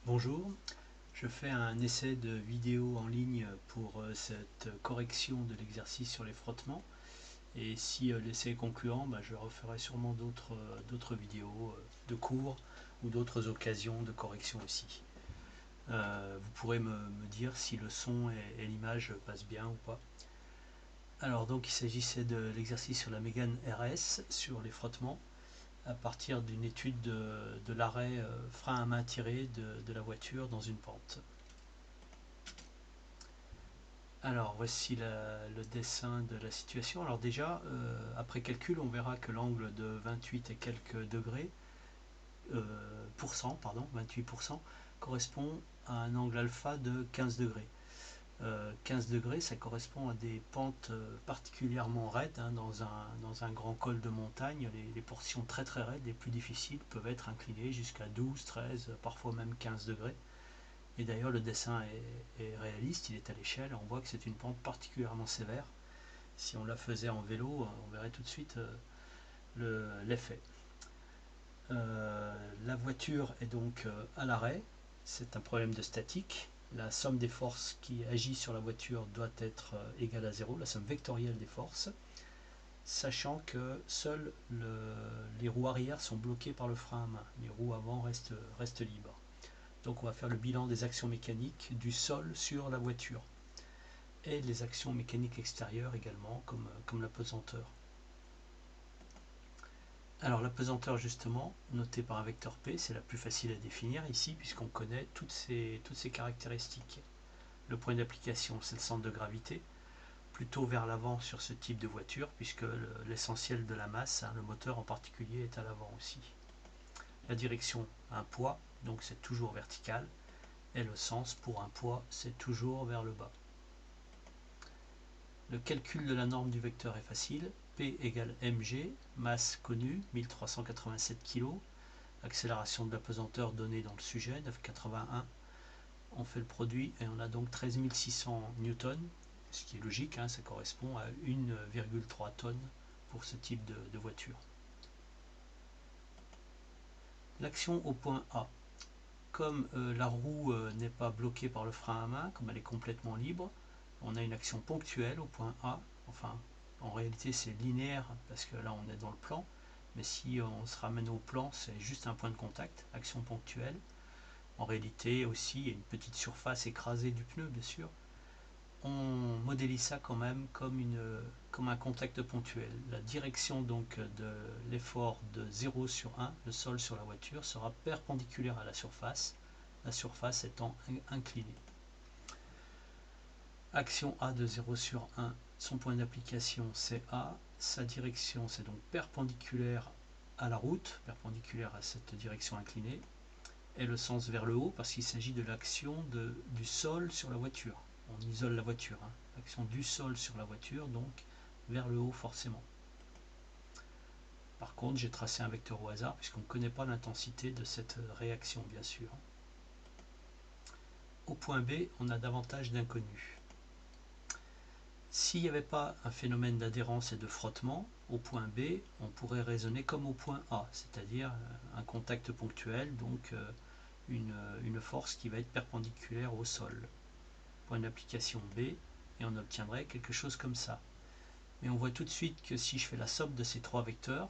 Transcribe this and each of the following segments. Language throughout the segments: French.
Bonjour, je fais un essai de vidéo en ligne pour cette correction de l'exercice sur les frottements et si l'essai est concluant, je referai sûrement d'autres vidéos de cours ou d'autres occasions de correction aussi. Vous pourrez me dire si le son et l'image passent bien ou pas. Alors donc il s'agissait de l'exercice sur la Mégane RS sur les frottements à partir d'une étude de l'arrêt frein à main tiré de la voiture dans une pente. Alors voici le dessin de la situation. Alors déjà, après calcul, on verra que l'angle de 28 et quelques degrés, 28%, correspond à un angle alpha de 15 degrés. 15 degrés, ça correspond à des pentes particulièrement raides, hein, dans un grand col de montagne. Les portions très très raides, les plus difficiles, peuvent être inclinées jusqu'à 12, 13, parfois même 15 degrés. Et d'ailleurs, le dessin est réaliste, il est à l'échelle. On voit que c'est une pente particulièrement sévère. Si on la faisait en vélo, on verrait tout de suite l'effet. La voiture est donc à l'arrêt. C'est un problème de statique. La somme des forces qui agit sur la voiture doit être égale à 0, la somme vectorielle des forces, sachant que seules les roues arrière sont bloquées par le frein à main. Les roues avant restent libres. Donc on va faire le bilan des actions mécaniques du sol sur la voiture et les actions mécaniques extérieures également, comme la pesanteur. Alors la pesanteur justement, notée par un vecteur P, c'est la plus facile à définir ici puisqu'on connaît toutes ces caractéristiques. Le point d'application, c'est le centre de gravité, plutôt vers l'avant sur ce type de voiture puisque l'essentiel de la masse, hein, le moteur en particulier, est à l'avant aussi. La direction, un poids, donc c'est toujours vertical. Et le sens pour un poids, c'est toujours vers le bas. Le calcul de la norme du vecteur est facile. P égale mg, masse connue, 1387 kg, accélération de la pesanteur donnée dans le sujet, 9,81. On fait le produit et on a donc 13 600 newtons, ce qui est logique, hein, ça correspond à 1,3 tonnes pour ce type de voiture. L'action au point A. Comme la roue n'est pas bloquée par le frein à main, comme elle est complètement libre, on a une action ponctuelle au point A. Enfin, en réalité c'est linéaire parce que là on est dans le plan, mais si on se ramène au plan, c'est juste un point de contact, action ponctuelle. En réalité aussi, il y a une petite surface écrasée du pneu, bien sûr. On modélise ça quand même comme un contact ponctuel. La direction donc de l'effort de 0 sur 1, le sol sur la voiture, sera perpendiculaire à la surface étant inclinée. Action A de 0 sur 1, son point d'application c'est A, sa direction c'est donc perpendiculaire à la route, perpendiculaire à cette direction inclinée, et le sens vers le haut parce qu'il s'agit de l'action du sol sur la voiture. On isole la voiture, hein. L'action du sol sur la voiture, donc vers le haut forcément. Par contre, j'ai tracé un vecteur au hasard puisqu'on ne connaît pas l'intensité de cette réaction, bien sûr. Au point B, on a davantage d'inconnus. S'il n'y avait pas un phénomène d'adhérence et de frottement, au point B, on pourrait raisonner comme au point A, c'est-à-dire un contact ponctuel, donc une force qui va être perpendiculaire au sol. Point d'application B, et on obtiendrait quelque chose comme ça. Mais on voit tout de suite que si je fais la somme de ces trois vecteurs,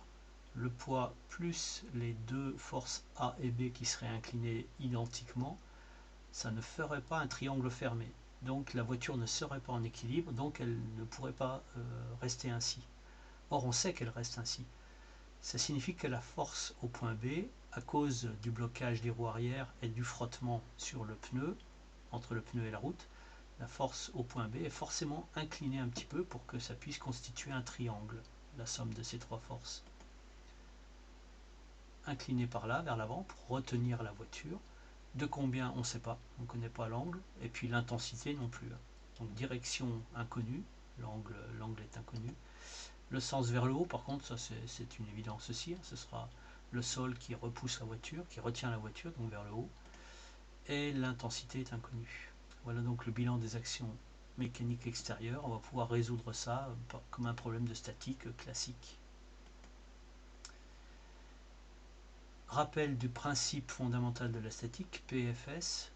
le poids plus les deux forces A et B qui seraient inclinées identiquement, ça ne ferait pas un triangle fermé. Donc la voiture ne serait pas en équilibre, donc elle ne pourrait pas rester ainsi. Or on sait qu'elle reste ainsi. Ça signifie que la force au point B, à cause du blocage des roues arrière et du frottement sur le pneu, entre le pneu et la route, la force au point B est forcément inclinée un petit peu pour que ça puisse constituer un triangle, la somme de ces trois forces. Inclinée par là, vers l'avant, pour retenir la voiture. De combien, on ne sait pas, on ne connaît pas l'angle, et puis l'intensité non plus. Donc direction inconnue, l'angle est inconnu. Le sens vers le haut, par contre, ça c'est une évidence aussi, hein, ce sera le sol qui repousse la voiture, qui retient la voiture, donc vers le haut, et l'intensité est inconnue. Voilà donc le bilan des actions mécaniques extérieures. On va pouvoir résoudre ça comme un problème de statique classique. Rappel du principe fondamental de la statique, PFS.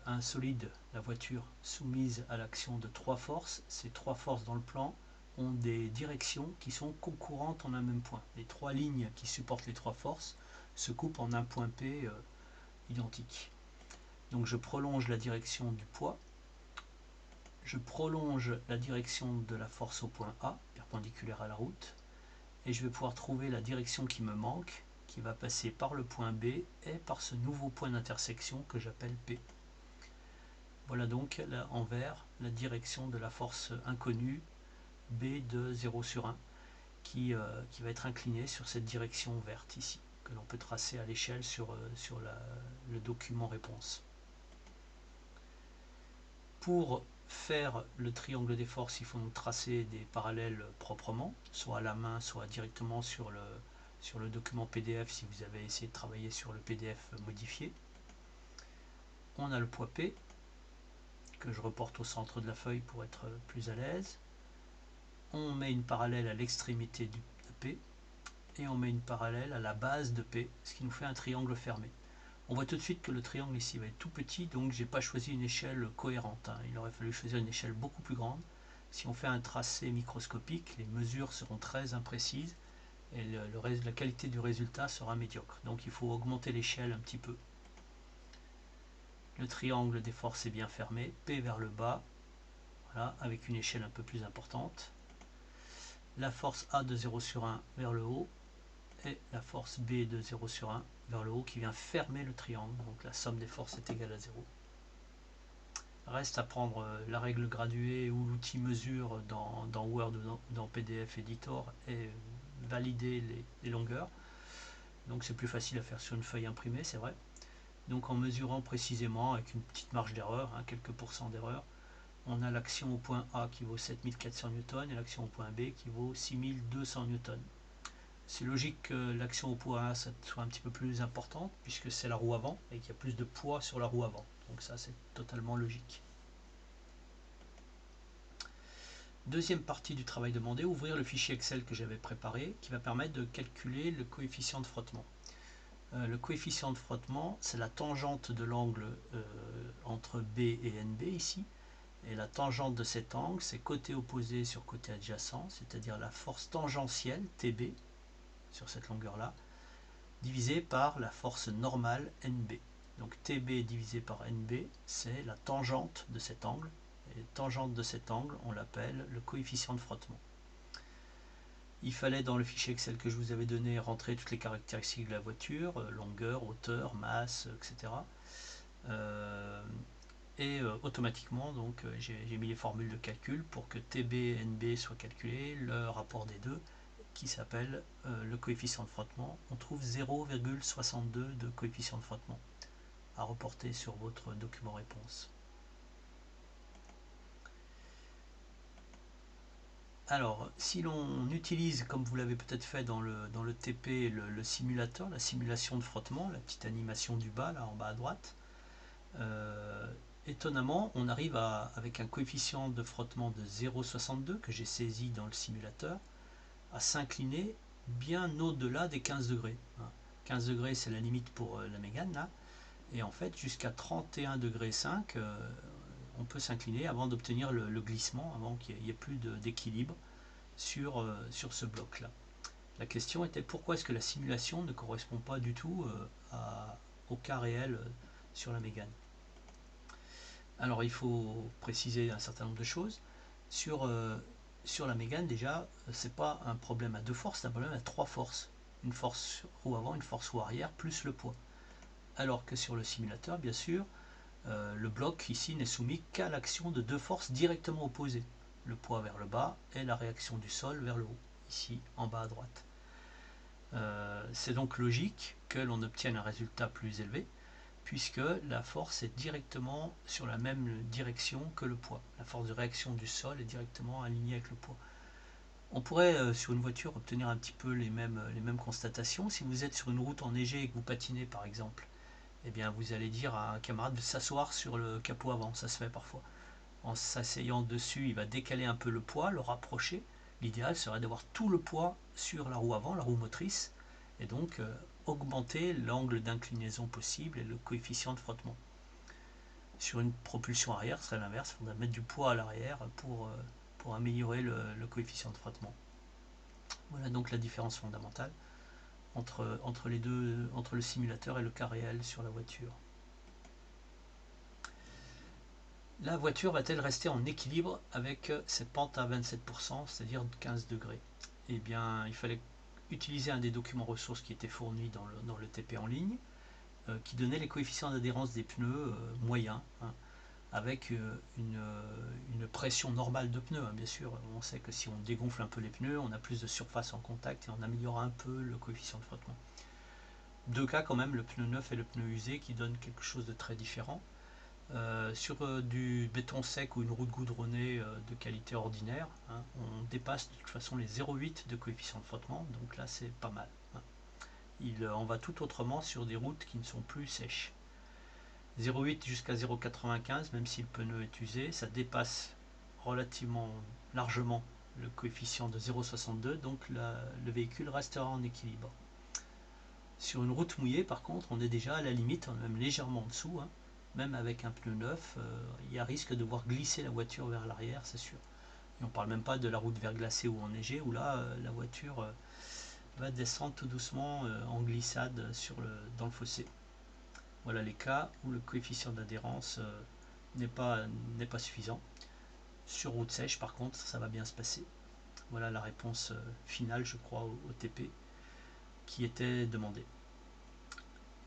Un solide, la voiture, soumise à l'action de trois forces. Ces trois forces dans le plan ont des directions qui sont concurrentes en un même point. Les trois lignes qui supportent les trois forces se coupent en un point P identique. Donc je prolonge la direction du poids, je prolonge la direction de la force au point A, perpendiculaire à la route, et je vais pouvoir trouver la direction qui me manque, qui va passer par le point B et par ce nouveau point d'intersection que j'appelle P. Voilà donc là, en vert la direction de la force inconnue B de 0 sur 1 qui va être inclinée sur cette direction verte ici, que l'on peut tracer à l'échelle sur le document réponse. Pour faire le triangle des forces, il faut donc tracer des parallèles proprement, soit à la main, soit directement sur le document PDF si vous avez essayé de travailler sur le PDF modifié. On a le poids P, que je reporte au centre de la feuille pour être plus à l'aise. On met une parallèle à l'extrémité de P, et on met une parallèle à la base de P, ce qui nous fait un triangle fermé. On voit tout de suite que le triangle ici va être tout petit, donc j'ai pas choisi une échelle cohérente. Il aurait fallu choisir une échelle beaucoup plus grande. Si on fait un tracé microscopique, les mesures seront très imprécises et la qualité du résultat sera médiocre. Donc il faut augmenter l'échelle un petit peu. Le triangle des forces est bien fermé, P vers le bas, voilà, avec une échelle un peu plus importante. La force A de 0 sur 1 vers le haut et la force B de 0 sur 1 vers le haut qui vient fermer le triangle. Donc la somme des forces est égale à 0. Reste à prendre la règle graduée ou l'outil mesure dans Word ou dans PDF Editor et valider les longueurs. Donc c'est plus facile à faire sur une feuille imprimée, c'est vrai. Donc en mesurant précisément avec une petite marge d'erreur, quelques pourcents d'erreur, on a l'action au point A qui vaut 7400 newtons et l'action au point B qui vaut 6200 newtons. C'est logique que l'action au point A soit un petit peu plus importante puisque c'est la roue avant et qu'il y a plus de poids sur la roue avant. Donc ça c'est totalement logique. Deuxième partie du travail demandé, ouvrir le fichier Excel que j'avais préparé qui va permettre de calculer le coefficient de frottement. Le coefficient de frottement, c'est la tangente de l'angle entre B et NB ici. Et la tangente de cet angle, c'est côté opposé sur côté adjacent, c'est-à-dire la force tangentielle, TB, sur cette longueur-là, divisé par la force normale NB. Donc TB divisé par NB, c'est la tangente de cet angle. Et tangente de cet angle, on l'appelle le coefficient de frottement. Il fallait dans le fichier Excel que je vous avais donné rentrer toutes les caractéristiques de la voiture, longueur, hauteur, masse, etc. Automatiquement, donc j'ai mis les formules de calcul pour que TB et NB soient calculés, le rapport des deux, qui s'appelle le coefficient de frottement. On trouve 0,62 de coefficient de frottement à reporter sur votre document réponse. Alors, si l'on utilise, comme vous l'avez peut-être fait dans le TP, le simulateur, la simulation de frottement, la petite animation du bas, là en bas à droite, étonnamment, on arrive avec un coefficient de frottement de 0,62 que j'ai saisi dans le simulateur, à s'incliner bien au-delà des 15 degrés. 15 degrés, c'est la limite pour la Mégane, là. Et en fait, jusqu'à 31,5 degrés, on peut s'incliner avant d'obtenir le glissement, avant qu'il n'y ait plus d'équilibre sur ce bloc-là. La question était pourquoi est-ce que la simulation ne correspond pas du tout au cas réel sur la Mégane. Alors il faut préciser un certain nombre de choses. Sur la Mégane, déjà, c'est pas un problème à deux forces, c'est un problème à trois forces. Une force roue avant, une force roue arrière, plus le poids. Alors que sur le simulateur, bien sûr, le bloc ici n'est soumis qu'à l'action de deux forces directement opposées. Le poids vers le bas et la réaction du sol vers le haut, ici en bas à droite. C'est donc logique que l'on obtienne un résultat plus élevé, puisque la force est directement sur la même direction que le poids. La force de réaction du sol est directement alignée avec le poids. On pourrait, sur une voiture, obtenir un petit peu les mêmes constatations. Si vous êtes sur une route enneigée et que vous patinez, par exemple, eh bien, vous allez dire à un camarade de s'asseoir sur le capot avant. Ça se fait parfois. En s'asseyant dessus, il va décaler un peu le poids, le rapprocher. L'idéal serait d'avoir tout le poids sur la roue avant, la roue motrice. Et donc, augmenter l'angle d'inclinaison possible et le coefficient de frottement. Sur une propulsion arrière, ce serait l'inverse, il faudrait mettre du poids à l'arrière pour améliorer le coefficient de frottement. Voilà donc la différence fondamentale entre les deux, entre le simulateur et le cas réel sur la voiture. La voiture va-t-elle rester en équilibre avec cette pente à 27%, c'est-à-dire 15 degrés? Eh bien, il fallait utiliser un des documents ressources qui était fourni dans le TP en ligne, qui donnait les coefficients d'adhérence des pneus moyens, hein, avec une pression normale de pneus, hein, bien sûr. On sait que si on dégonfle un peu les pneus, on a plus de surface en contact et on améliore un peu le coefficient de frottement. Deux cas quand même, le pneu neuf et le pneu usé, qui donnent quelque chose de très différent. Sur du béton sec ou une route goudronnée de qualité ordinaire, hein, on dépasse de toute façon les 0,8 de coefficient de frottement, donc là c'est pas mal. Hein. Il en va tout autrement sur des routes qui ne sont plus sèches. 0,8 jusqu'à 0,95, même si le pneu est usé, ça dépasse relativement largement le coefficient de 0,62, donc le véhicule restera en équilibre. Sur une route mouillée, par contre, on est déjà à la limite, même légèrement en dessous, hein. Même avec un pneu neuf, il y a risque de voir glisser la voiture vers l'arrière, c'est sûr. Et on ne parle même pas de la route verglacée ou enneigée, où là, la voiture va descendre tout doucement en glissade dans le fossé. Voilà les cas où le coefficient d'adhérence n'est pas suffisant. Sur route sèche, par contre, ça va bien se passer. Voilà la réponse finale, je crois, au TP qui était demandé.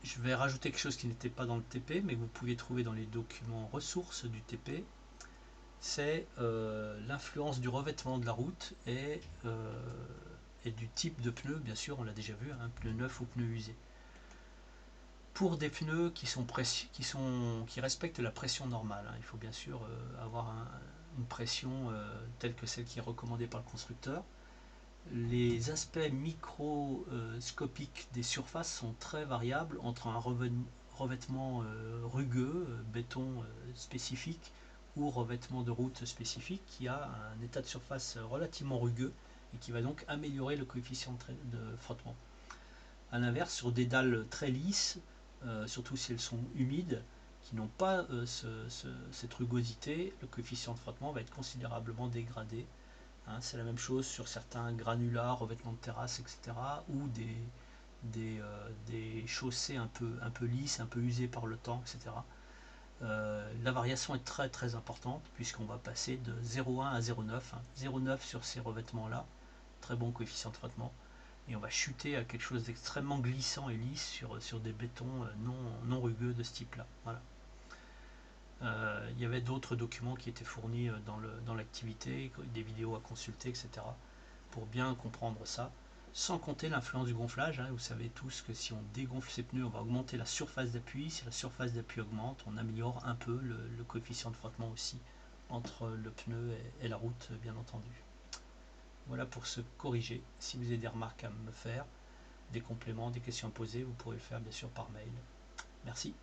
Je vais rajouter quelque chose qui n'était pas dans le TP, mais que vous pouvez trouver dans les documents ressources du TP. C'est l'influence du revêtement de la route et du type de pneu, bien sûr, on l'a déjà vu, un pneu neuf ou pneu usé. Pour des pneus qui respectent la pression normale, hein, il faut bien sûr avoir une pression telle que celle qui est recommandée par le constructeur. Les aspects microscopiques des surfaces sont très variables entre un revêtement rugueux, béton spécifique, ou revêtement de route spécifique qui a un état de surface relativement rugueux et qui va donc améliorer le coefficient de frottement. A l'inverse, sur des dalles très lisses, surtout si elles sont humides, qui n'ont pas cette rugosité, le coefficient de frottement va être considérablement dégradé. Hein, c'est la même chose sur certains granulats, revêtements de terrasse, etc. ou des chaussées un peu lisses, un peu usées par le temps, etc. La variation est très très importante puisqu'on va passer de 0,1 à 0,9. 0,9 sur ces revêtements-là, très bon coefficient de frottement. Et on va chuter à quelque chose d'extrêmement glissant et lisse sur des bétons non rugueux de ce type-là. Voilà. Il y avait d'autres documents qui étaient fournis dans l'activité, des vidéos à consulter, etc. pour bien comprendre ça, sans compter l'influence du gonflage. Hein. Vous savez tous que si on dégonfle ses pneus, on va augmenter la surface d'appui. Si la surface d'appui augmente, on améliore un peu le coefficient de frottement aussi entre le pneu et la route, bien entendu. Voilà pour se corriger. Si vous avez des remarques à me faire, des compléments, des questions à poser, vous pourrez le faire bien sûr par mail. Merci.